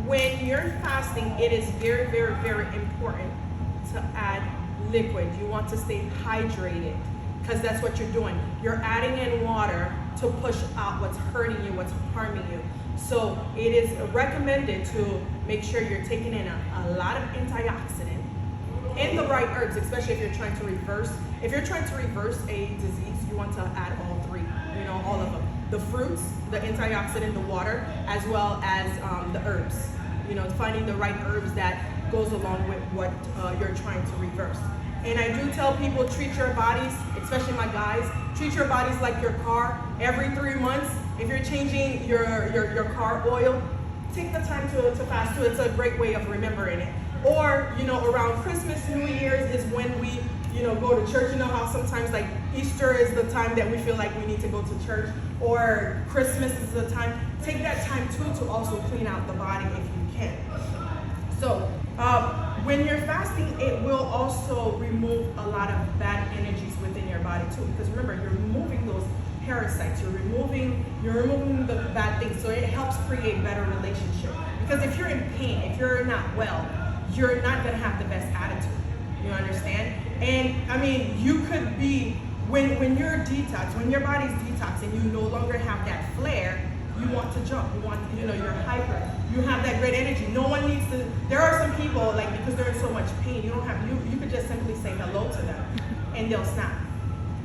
when you're fasting, it is very, very, very important to add liquid. You want to stay hydrated because that's what you're doing. You're adding in water to push out what's hurting you, what's harming you. So it is recommended to make sure you're taking in a lot of antioxidant and the right herbs, especially if you're trying to reverse. If you're trying to reverse a disease, you want to add all three, all of them. The fruits, the antioxidant, the water, as well as the herbs. Finding the right herbs that goes along with what you're trying to reverse. And I do tell people, treat your bodies, especially my guys, treat your bodies like your car. Every 3 months, if you're changing your car oil, take the time to fast too. It's a great way of remembering it. Or, around Christmas, New Year's is when we, go to church. You know how sometimes like Easter is the time that we feel like we need to go to church, or Christmas is the time. Take that time too to also clean out the body if you can. So when you're fasting, it will also remove a lot of bad energies within your body too. Because remember, you're removing those parasites. You're removing the bad things. So it helps create better relationship. Because if you're in pain, if you're not well, you're not gonna have the best attitude. You understand? And I mean, you could be when you're detoxed, when your body's detoxed and you no longer have that flare. You want to jump, you're hyper, you have that great energy. No one needs to, there are some people, like, because they're in so much pain, you could just simply say hello to them and they'll snap.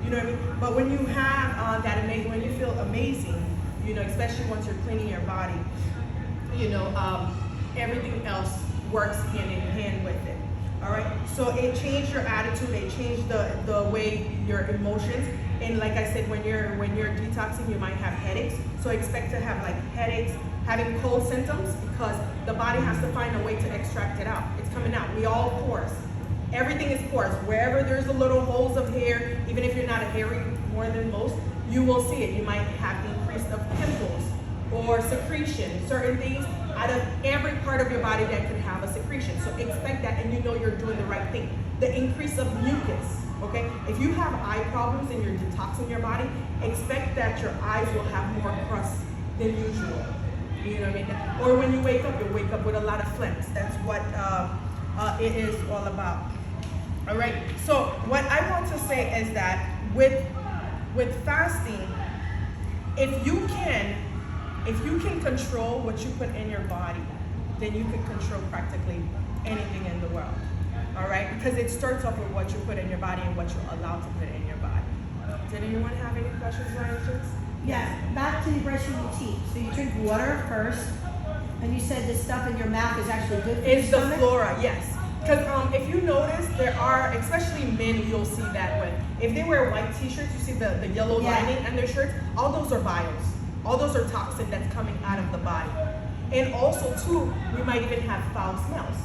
You know what I mean? But when you have that amazing, when you feel amazing, especially once you're cleaning your body, everything else works hand in hand with it. All right, so it changed your attitude, it changed the way your emotions. And like I said, when you're detoxing, you might have headaches. So expect to have like headaches, having cold symptoms, because the body has to find a way to extract it out. It's coming out. We all porous. Everything is porous. Wherever there's a little holes of hair, even if you're not a hairy more than most, you will see it. You might have increase of pimples or secretion, certain things out of every part of your body that could have a secretion. So expect that, and you're doing the right thing. The increase of mucus. Okay, if you have eye problems and you're detoxing your body, expect that your eyes will have more crust than usual. You know what I mean? Or when you wake up, you'll wake up with a lot of phlegms. That's what it is all about. All right. So what I want to say is that with fasting, if you can control what you put in your body, then you can control practically anything in the world. All right, because it starts off with what you put in your body and what you're allowed to put in your body. Did anyone have any questions or answers? Yes, back to brushing your teeth. So you drink water first, and you said the stuff in your mouth is actually good for It's your the stomach? flora, yes. Because if you notice, there are, especially men, you'll see that with, if they wear white t-shirts, you see the yellow lining on their shirts, all those are bios. All those are toxin that's coming out of the body. And also too, we might even have foul smells,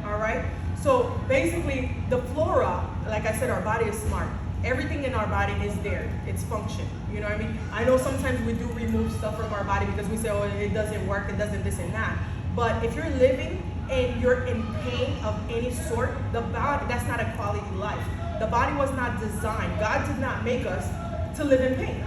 all right? So basically, the flora, like I said, our body is smart. Everything in our body is there. It's function. You know what I mean? I know sometimes we do remove stuff from our body because we say, oh, it doesn't work, it doesn't this and that. But if you're living and you're in pain of any sort, the body, that's not a quality life. The body was not designed. God did not make us to live in pain.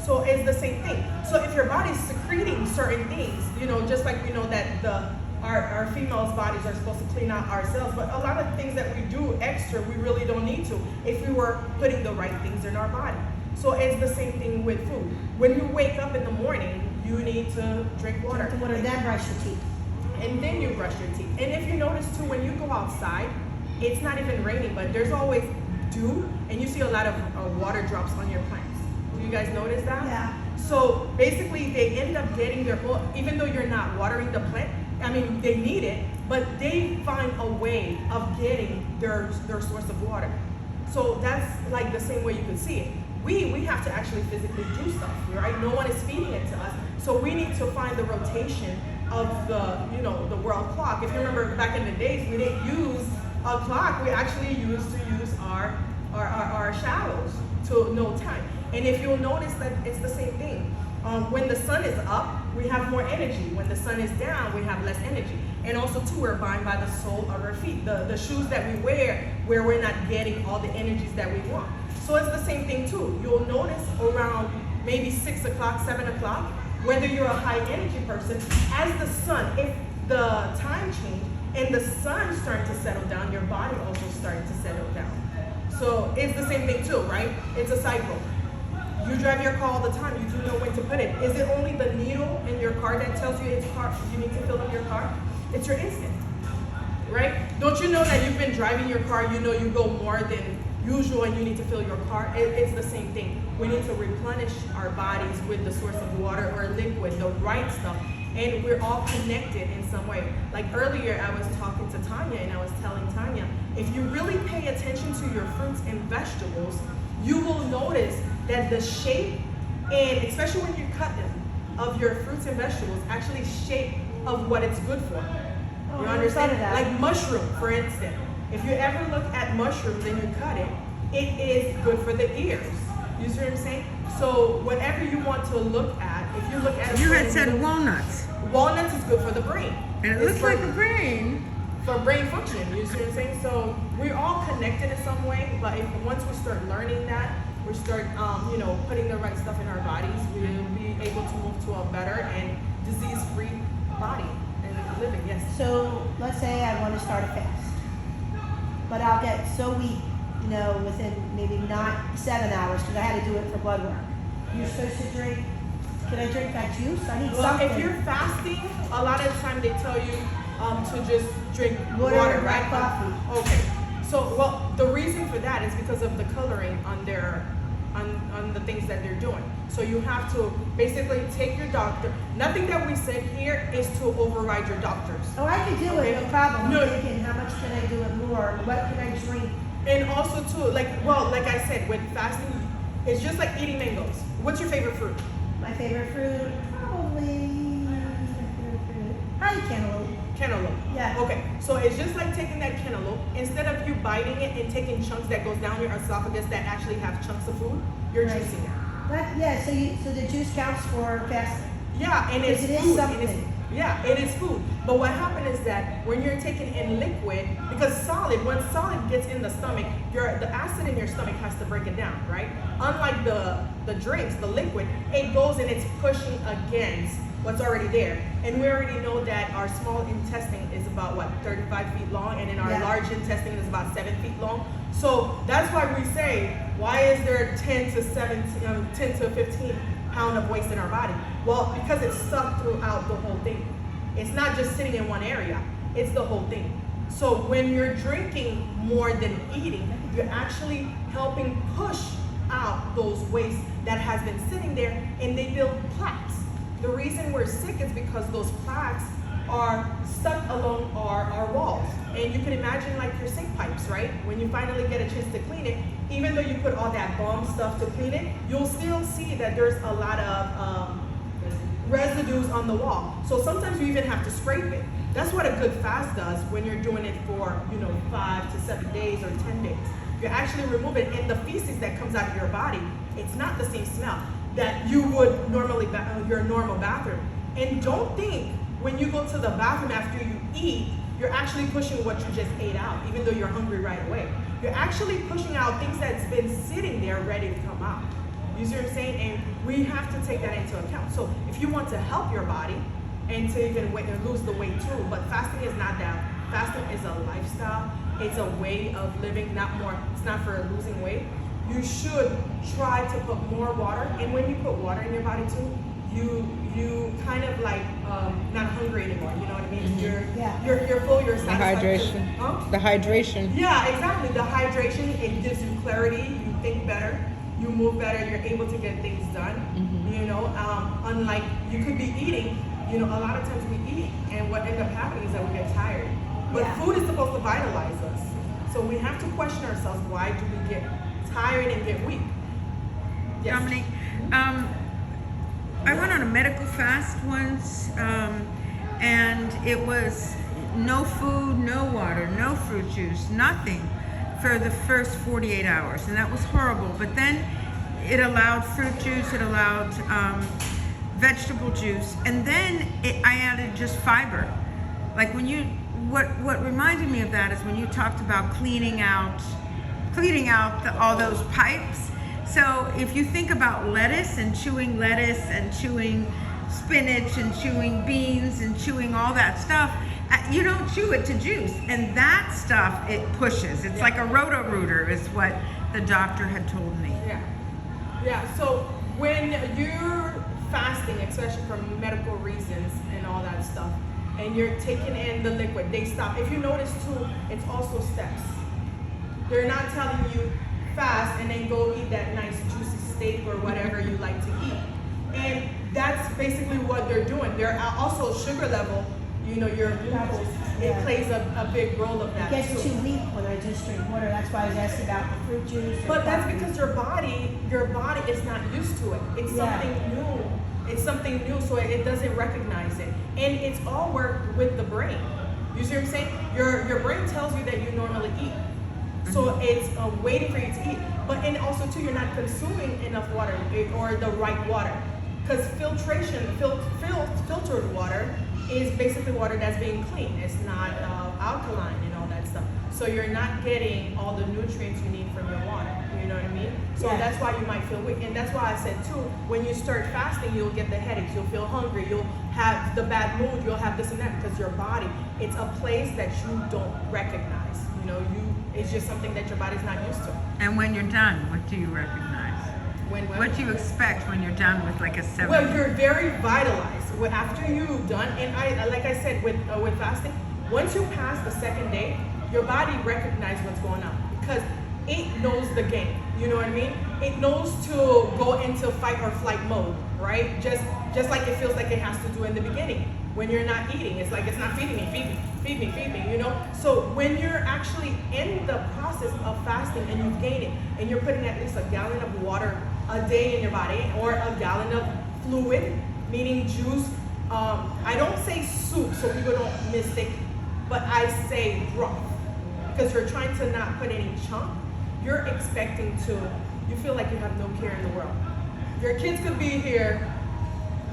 So it's the same thing. So if your body's secreting certain things, just like we know that our females' bodies are supposed to clean out ourselves, but a lot of things that we do extra, we really don't need to if we were putting the right things in our body. So it's the same thing with food. When you wake up in the morning, you need to drink water. Drink water, then brush your teeth. And then you brush your teeth. And if you notice too, when you go outside, it's not even raining, but there's always dew, and you see a lot of water drops on your plants. Do you guys notice that? Yeah. So basically, they end up getting their, even though you're not watering the plant, I mean, they need it, but they find a way of getting their source of water. So that's like the same way you can see it. We have to actually physically do stuff, right? No one is feeding it to us. So we need to find the rotation of the world clock. If you remember back in the days, we didn't use a clock. We actually used to use our shadows to know time. And if you'll notice that it's the same thing. When the sun is up, we have more energy. When the sun is down, we have less energy. And also too, we're bound by the sole of our feet. The shoes that we wear, where we're not getting all the energies that we want. So it's the same thing too. You'll notice around maybe 6 o'clock, 7 o'clock, whether you're a high energy person, as the sun, if the time change and the sun starting to settle down, your body also starting to settle down. So it's the same thing too, right? It's a cycle. You drive your car all the time, you do know when to put it. Is it only the needle in your car that tells you you need to fill up your car? It's your instinct, right? Don't you know that you've been driving your car, you know you go more than usual and you need to fill your car? It's the same thing. We need to replenish our bodies with the source of water or liquid, the right stuff. And we're all connected in some way. Like earlier, I was talking to Tanya and I was telling Tanya, if you really pay attention to your fruits and vegetables, you will notice that the shape, and especially when you cut them, of your fruits and vegetables actually shape of what it's good for. Oh, You I understand? thought of that. Like mushroom, for instance. If you ever look at mushrooms and you cut it, it is good for the ears. You see what I'm saying? So whatever you want to look at, if you look at a You had fruit said and walnuts, walnuts is good for the brain. and it It's looks for- like a brain. for brain function. You see what I'm saying? So we're all connected in some way, but once we start learning that, we start, putting the right stuff in our bodies, we'll be able to move to a better and disease-free body and living. Yes. So let's say I want to start a fast, but I'll get so weak, within maybe not 7 hours because I had to do it for blood work. You're supposed to drink. Can I drink that juice? I need Well, something. if you're fasting, a lot of the time they tell you to just drink Water water, and right? black coffee. Okay. So, well, the reason for that is because of the coloring on their on the things that they're doing. So you have to basically take your doctor. Nothing that we said here is to override your doctors. Oh, I could do Okay. it, no problem. No. I'm thinking, how much can I do it more? What can I drink? And also too, like I said, with fasting, it's just like eating mangoes. What's your favorite fruit? My favorite fruit, probably cantaloupe. Cantaloupe. Yeah. Okay, so it's just like taking that cantaloupe, instead of you biting it and taking chunks that goes down your esophagus that actually have chunks of food, you're Right. juicing it. Yeah, so the juice counts for fasting. Yeah, and it's Because it is food. something. It is food. But what happened is that when you're taking in liquid, because when solid gets in the stomach, the acid in your stomach has to break it down, right? Unlike the drinks, the liquid, it goes and it's pushing against what's already there. And we already know that our small intestine is about 35 feet long, and then our Yeah. large intestine is about 7 feet long. So that's why we say, why is there 10 to 15 pound of waste in our body? Well, because it's sucked throughout the whole thing. It's not just sitting in one area, it's the whole thing. So when you're drinking more than eating, you're actually helping push out those wastes that has been sitting there, and they build plaques. The reason we're sick is because those plaques are stuck along our walls. And you can imagine like your sink pipes, right? When you finally get a chance to clean it, even though you put all that bomb stuff to clean it, you'll still see that there's a lot of residues on the wall. So sometimes you even have to scrape it. That's what a good fast does when you're doing it for 5 to 7 days or 10 days. You're actually removing, and the feces that comes out of your body, it's not the same smell that you would normally your normal bathroom. And don't think when you go to the bathroom after you eat, you're actually pushing what you just ate out, even though you're hungry right away. You're actually pushing out things that's been sitting there ready to come out. You see what I'm saying? And we have to take that into account. So if you want to help your body and to even lose the weight too, but fasting is not that. Fasting is a lifestyle. It's a way of living, it's not for losing weight. You should try to put more water. And when you put water in your body too, you kind of like not hungry anymore. You know what I mean? Yeah. You're full. You're The satisfied. hydration. Huh? The hydration. Yeah, exactly. The hydration, it gives you clarity. You think better. You move better. You're able to get things done. Unlike you could be eating. A lot of times we eat, and what ends up happening is that we get tired. But Yeah. food is supposed to vitalize us. So we have to question ourselves, why do we get tired and get weak? Yes. Dominique, I went on a medical fast once, and it was no food, no water, no fruit juice, nothing for the first 48 hours, and that was horrible. But then it allowed fruit juice, it allowed vegetable juice, and then I added just fiber. Like what reminded me of that is when you talked about cleaning out all those pipes. So if you think about lettuce and chewing spinach and chewing beans and chewing all that stuff, you don't chew it to juice. And that stuff, it pushes. It's like a roto-rooter is what the doctor had told me. Yeah. Yeah. So when you're fasting, especially for medical reasons and all that stuff, and you're taking in the liquid, they stop. If you notice too, it's also steps. They're not telling you fast and then go eat that nice juicy steak or whatever you like to eat. And that's basically what they're doing. They're also sugar level, you know, your glucose, it plays a big role of that It gets too. too weak when I just drink water. That's why I was asking about the fruit juice. But that's because your body is not used to it. It's something new. It's something new, so it doesn't recognize it. And it's all work with the brain. You see what I'm saying? Your brain tells you that you normally eat. So it's waiting for you to eat. But and also too, you're not consuming enough water or the right water. Because filtered water is basically water that's being clean. It's not alkaline and all that stuff. So you're not getting all the nutrients you need from your water. You know what I mean? So that's why you might feel weak. And that's why I said too, when you start fasting, you'll get the headaches, you'll feel hungry, you'll have the bad mood, you'll have this and that, because your body, it's a place that you don't recognize. You know, it's just something that your body's not used to. And when you're done, what do you recognize? What do you expect when you're done with like a 7? Well, you're very vitalized. After you've done, and like I said, with fasting, once you pass the second day, your body recognizes what's going on because it knows the game. You know what I mean? It knows to go into fight or flight mode, right? Just like it feels like it has to do in the beginning when you're not eating. It's like it's not feeding me, feed me, you know? So when you're actually in the process of fasting and you've gained it and you're putting at least a gallon of water a day in your body or a gallon of fluid, meaning juice. I don't say soup so people don't mistake, but I say broth because you're trying to not put any chunk. You're expecting you feel like you have no care in the world. Your kids could be here,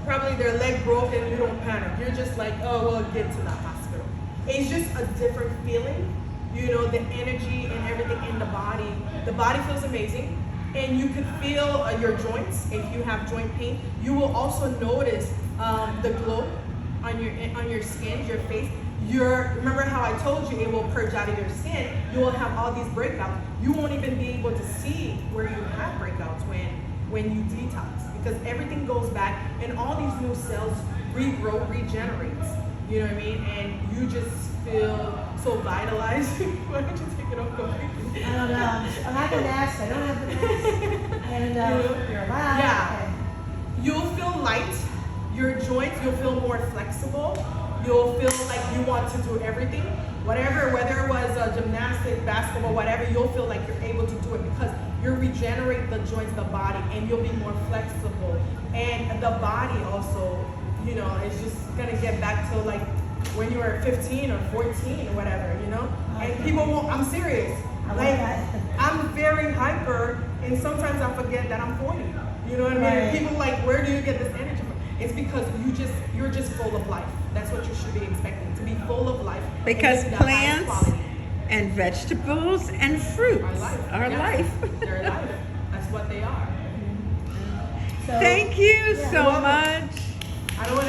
probably their leg broke and you don't panic. You're just like, oh, well, get to the hospital. It's just a different feeling. You know, the energy and everything in the body. The body feels amazing. And you could feel your joints. If you have joint pain, you will also notice the glow on your skin, your face. Remember how I told you it will purge out of your skin. You will have all these breakouts. You won't even be able to see where you have breakouts when you detox, because everything goes back and all these new cells regrow, regenerates. You know what I mean? And you just feel so vitalized. Why don't you take it off completely? I don't know. I'm not the mask. I don't have the mask. And you're alive. Yeah. Okay. You'll feel light. Your joints, you'll feel more flexible. You'll feel like you want to do everything. Whatever, whether it was gymnastics, basketball, whatever, you'll feel like you're able to do it because you regenerate the joints, the body, and you'll be more flexible. And the body also, you know, is just gonna get back to like when you were 15 or 14 or whatever, you know? And people won't, I'm serious. Like, I'm very hyper, and sometimes I forget that I'm 40. You know what I mean? Right. People like, where do you get this energy from? It's because you're just full of life. That's what you should be expecting, to be full of life. Because and the highest plants quality. and vegetables and fruits are Yeah. life. They're life. That's what they are. So, Thank you so You're welcome. much. I don't want to